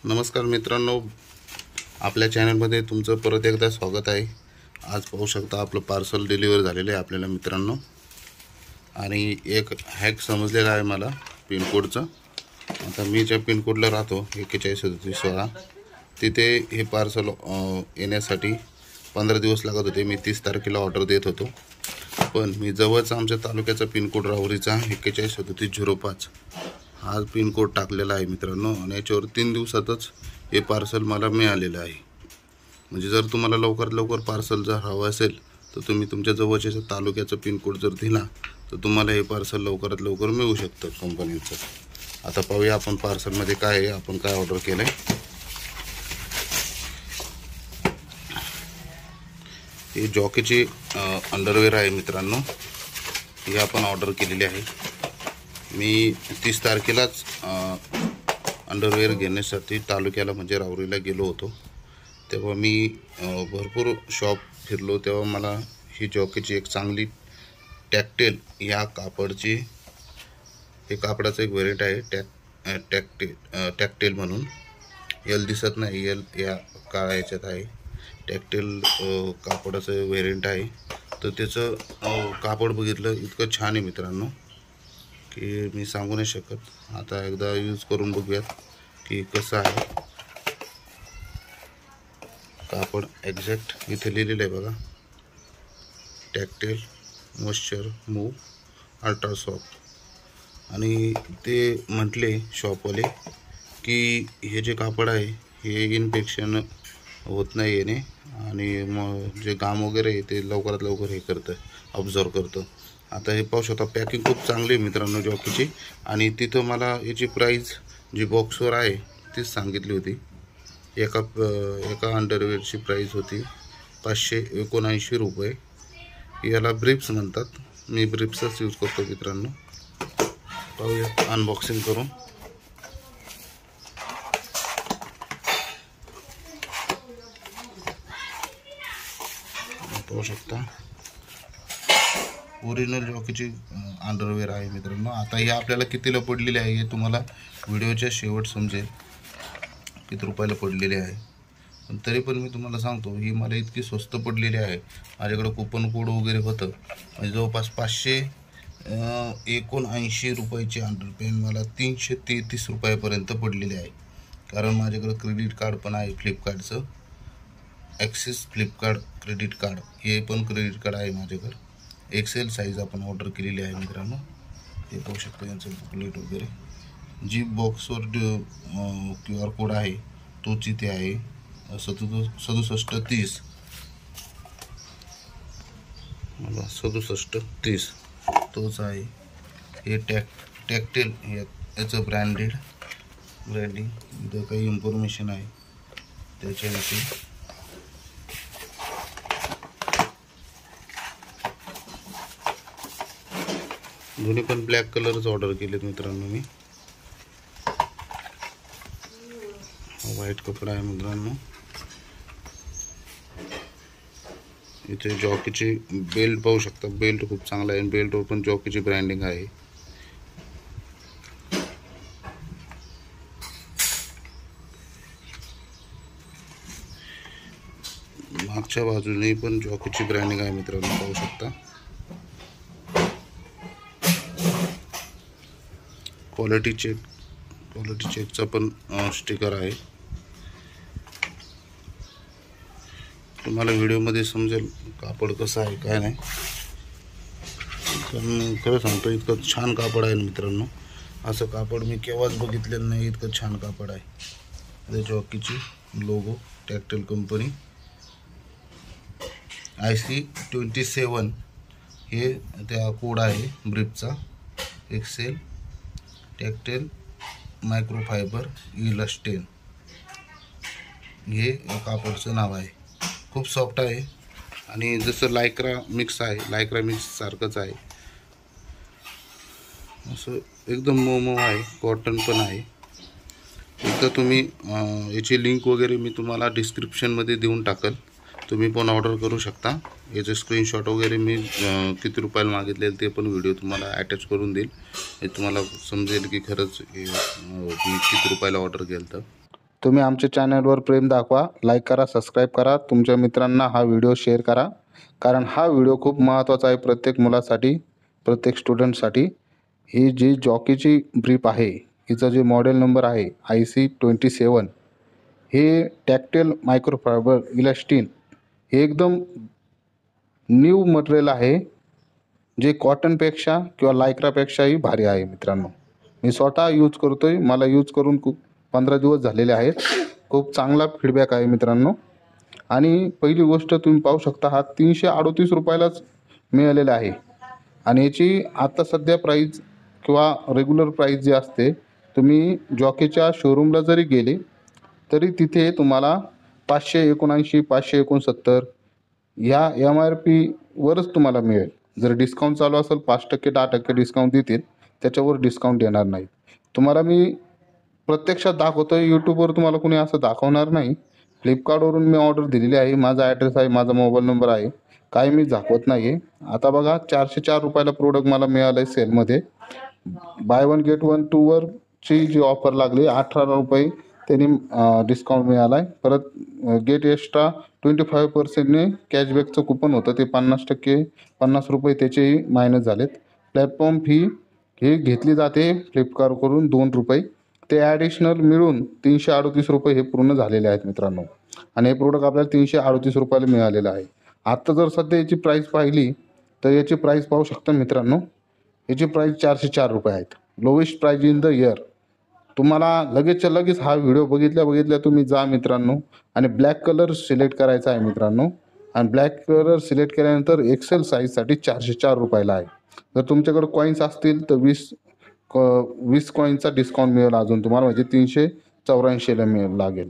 नमस्कार मित्रांनो, आपल्या चॅनलमध्ये तुमचं परत एकदा स्वागत आहे। आज पाहू शकता आपलं पार्सल डिलिव्हर झालेलं आहे आपल्याला मित्रांनो। आणि एक हॅक समजलेला आहे मला पिनकोडचं। आता मी ज्या पिनकोडला राहतो 413716 तिथे हे पार्सल येण्यासाठी 15 दिवस लागत होते। मी 30 तारखेला ऑर्डर देत होतो, पण मी जवळचा आमच्या तालुक्याचा पिनकोड राहुरीचा 413705 हा पिनकोड टाकलेला आहे मित्रांनो। आणि याच्यावर 3 दिवसातच हे पार्सल मला मिळालेलं आहे। म्हणजे जर तुम्हाला लवकरात लवकर पार्सल जर हवं असेल तर तुम्ही तुमच्या जवळच्या तालुक्याचा पिनकोड जर दिला तर तुम्हाला हे पार्सल लवकरात लवकर मिळू शकतं कंपनीचं। आता पाहूया आपण पार्सलमध्ये काय आहे, आपण काय ऑर्डर केलं आहे। ही जॉकीची अंडरवेअर आहे मित्रांनो, ही आपण ऑर्डर केलेली आहे। मी 30 तारखेलाच अंडरवेअर घेण्यासाठी तालुक्याला म्हणजे राहुरीला गेलो होतो। तेव्हा मी भरपूर शॉप फिरलो, तेव्हा मला ही जॉकीची एक चांगली टॅक्टेल या कापडची हे कापडाचं एक व्हेरियंट आहे टॅक्टेल म्हणून। एल दिसत नाही, एल या काळा याच्यात आहे। टॅक्टेल कापडाचं व्हेरियंट आहे, तर त्याचं कापड बघितलं इतकं छान आहे मित्रांनो की मी सांगू नाही शकत। आता एकदा यूज करून बघूयात की कसं आहे कापड। एक्झॅक्ट इथे लिहिलेलं आहे बघा, टॅक्टेल मॉइश्चर मूव अल्ट्रा सॉफ्ट। आणि ते म्हटले शॉपवाले की हे जे कापड आहे हे इन्फेक्शन होत नाही याने, आणि मग जे घाम वगैरे आहे ते लवकरात लवकर हे करतं, ऑब्झर्व करतं। आता हे पाहू शकता, पॅकिंग खूप चांगली आहे मित्रांनो जॉकीची। आणि तिथं मला याची प्राईस जी बॉक्सवर आहे तीच सांगितली होती। एका अंडरवेअरची प्राईस होती 579 रुपये। याला ब्रिप्स म्हणतात, मी ब्रिप्सच यूज करतो मित्रांनो। पाहूया अनबॉक्सिंग करून। पाहू शकता ओरिजिनल जॉकीची अंडरवेअर आहे मित्रांनो। आता हे आपल्याला कितीला पडलेले आहे हे तुम्हाला व्हिडिओच्या शेवट समजेल किती रुपयाला पडलेले आहे। पण तरी पण मी तुम्हाला सांगतो, ही मला इतकी स्वस्त पडलेली आहे। माझ्याकडे कुपन कोड वगैरे होतं, म्हणजे जवळपास 579 रुपयाची अंडरपेन मला 333 रुपयापर्यंत पडलेली आहे। कारण माझ्याकडे क्रेडिट कार्ड पण आहे फ्लिपकार्टचं, ॲक्सिस फ्लिपकार्ट क्रेडिट कार्ड, हे पण क्रेडिट कार्ड आहे माझ्याकडे। एक्सेल साईज आपण ऑर्डर केलेली आहे मित्रांनो। हे पाहू शकतो यांचं बुकलेट वगैरे, जी बॉक्सवर QR कोड आहे तोच इथे आहे 6730 6730 तोच आहे। हे टॅक्टेल याचं ब्रँडिंग इथं काही इन्फॉर्मेशन आहे त्याच्याविषयी। दोन्ही पण ब्लॅक कलरच ऑर्डर केलेत मित्रांनो मी। व्हाईट कपडा आहे मित्रांनो। इथे जॉकीची बेल्ट पाहू शकता, बेल्ट खूप चांगला आहे। बेल्टवर पण जॉकीची ब्रँडिंग आहे। मागच्या बाजूने पण जॉकीची ब्रँडिंग आहे मित्रांनो, पाहू शकता। क्वालिटी चेकचा पण स्टिकर आहे। तुम्हाला व्हिडिओमध्ये समजेल कापड कसं आहे काय नाही। पण खरं सांगतो इतकं छान कापड आहे मित्रांनो, असं कापड मी केव्हाच बघितलेलं नाही, इतकं छान कापड आहे। जॉकीची लोगो टॅक्टेल कंपनी, IC27 हे त्या कोड आहे ब्रिपचा। एक्सेल टॅक्टेल मायक्रोफायबर इलास्टेन हे कापडचं नाव आहे। खूप सॉफ्ट आहे आणि जसं लायक्रा मिक्स आहे, लायक्रा मिक्स सारखंच आहे, असं एकदम मऊ आहे। कॉटन पण आहे। एकदा तुम्ही याची लिंक वगैरे मी तुम्हाला डिस्क्रिप्शनमध्ये देऊन टाकल, तुम्ही पण ऑर्डर करू शकता। याचे स्क्रीनशॉट वगैरे मी किती रुपयाला मागितले ते पण व्हिडिओ तुम्हाला अटॅच करून देईल, हे तुम्हाला समजेल की खरंच मी किती रुपयाला ऑर्डर केलं तर। तुम्ही आमच्या चॅनलवर प्रेम दाखवा, लाईक करा, सबस्क्राईब करा, तुमच्या मित्रांना हा व्हिडिओ शेअर करा, कारण हा व्हिडिओ खूप महत्त्वाचा आहे प्रत्येक मुलासाठी, प्रत्येक स्टुडंटसाठी. ही जी जॉकीची ब्रीप आहे, हिचं जे मॉडेल नंबर आहे IC27, हे टॅक्टेल मायक्रोफायबर इलास्टिन हे एकदम न्यू मटेरियल आहे, जे कॉटनपेक्षा किंवा लायक्रापेक्षाही भारी आहे मित्रांनो. मी स्वतः यूज करतो आहे, मला यूज करून खूप 15 दिवस झालेले आहेत. खूप चांगला फीडबॅक आहे मित्रांनो. आणि पहिली गोष्ट तुम्ही पाहू शकता, हा 338 रुपयालाच मिळालेला आहे. आणि याची आता सध्या प्राईज किंवा रेग्युलर प्राईज जी असते, तुम्ही जॉकीच्या शोरूमला जरी गेले तरी तिथे तुम्हाला 579, 569 ह्या MRPवरच तुम्हाला मिळेल. जर डिस्काउंट चालू असेल 5%, 10% डिस्काउंट देतील, त्याच्यावर डिस्काउंट येणार नाही. तुम्हाला मी प्रत्यक्षात दाखवतो आहे, यूट्यूबवर तुम्हाला कोणी असं दाखवणार नाही. फ्लिपकार्टवरून मी ऑर्डर दिलेली आहे, माझा ॲड्रेस आहे, माझा मोबाईल नंबर आहे, काही मी दाखवत नाही आहे. आता बघा 404 रुपयाला प्रोडक्ट मला मिळालं आहे सेलमध्ये. बाय वन गेट वन टूवरची जी ऑफर लागली 18 रुपये त्यांनी डिस्काउंट मिळाला आहे. परत गेट एक्स्ट्रा 25%ने कॅशबॅकचं कुपन होतं, ते 50% 50 रुपये त्याचेही मायनस झालेत. प्लॅटफॉर्म फी ही घेतली जाते फ्लिपकार्टकडून 2 रुपये, ते ॲडिशनल मिळून 338 रुपये हे पूर्ण झालेले आहेत मित्रांनो. आणि हे प्रोडक्ट आपल्याला 338 रुपयाला मिळालेलं आहे. आत्ता जर सध्या याची प्राईस पाहिली तर याची प्राईस पाहू शकता मित्रांनो, याची प्राईस 404 रुपये आहेत. Lowest price in the year. तुम्हाला लगेचच्या लगेच हा व्हिडिओ बघितल्या तुम्ही जा मित्रांनो आणि ब्लॅक कलर सिलेक्ट करायचा आहे मित्रांनो. आणि ब्लॅक कलर सिलेक्ट केल्यानंतर एक्सेल साईजसाठी 404 रुपयाला आहे. जर तुमच्याकडे कॉईन्स असतील तर 20 कॉईनचा डिस्काउंट मिळेल अजून तुम्हाला, म्हणजे 384ला मिळेल लागेल.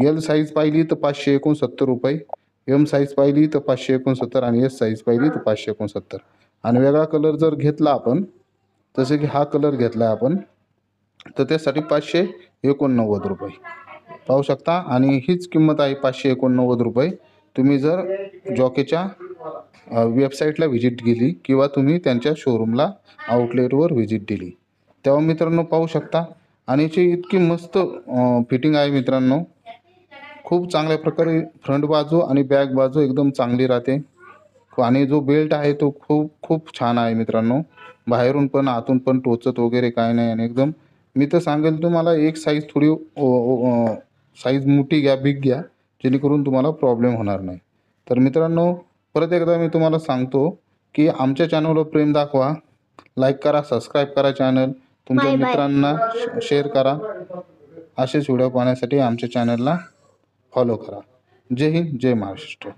एल साईज पाहिली तर 569 रुपये, एम साईज पाहिली तर 569 आणि एस साईज पाहिली तर 569. आणि वेगळा कलर जर घेतला आपण, जसे की हा कलर घेतला आहे आपण, तर त्यासाठी 589 रुपये पाहू शकता. आणि हीच किंमत आहे 589 रुपये. तुम्ही जर जॉकीच्या वेबसाईटला व्हिजिट केली किंवा तुम्ही त्यांच्या शोरूमला आउटलेटवर व्हिजिट दिली, तेव्हा मित्रांनो पाहू शकता. आणि याची इतकी मस्त फिटिंग आहे मित्रांनो, खूप चांगल्या प्रकारे फ्रंट बाजू आणि बॅक बाजू एकदम चांगली राहते. आणि जो बेल्ट आहे तो खूप खूप छान आहे मित्रांनो, बाहेरून पण आतून पण टोचत वगैरे काय नाही. आणि एकदम मी तर सांगेल तुम्हाला एक साईज थोडी साईज मोठी घ्या, बिग घ्या, जेणेकरून तुम्हाला प्रॉब्लेम होणार नाही. तर मित्रांनो परत एकदा मी तुम्हाला सांगतो की आमच्या चॅनलवर प्रेम दाखवा, लाईक करा, सबस्क्राईब करा चॅनल, तुमच्या मित्रांना शेअर करा. असेच व्हिडिओ पाहण्यासाठी आमच्या चॅनलला फॉलो करा. जय हिंद, जय महाराष्ट्र.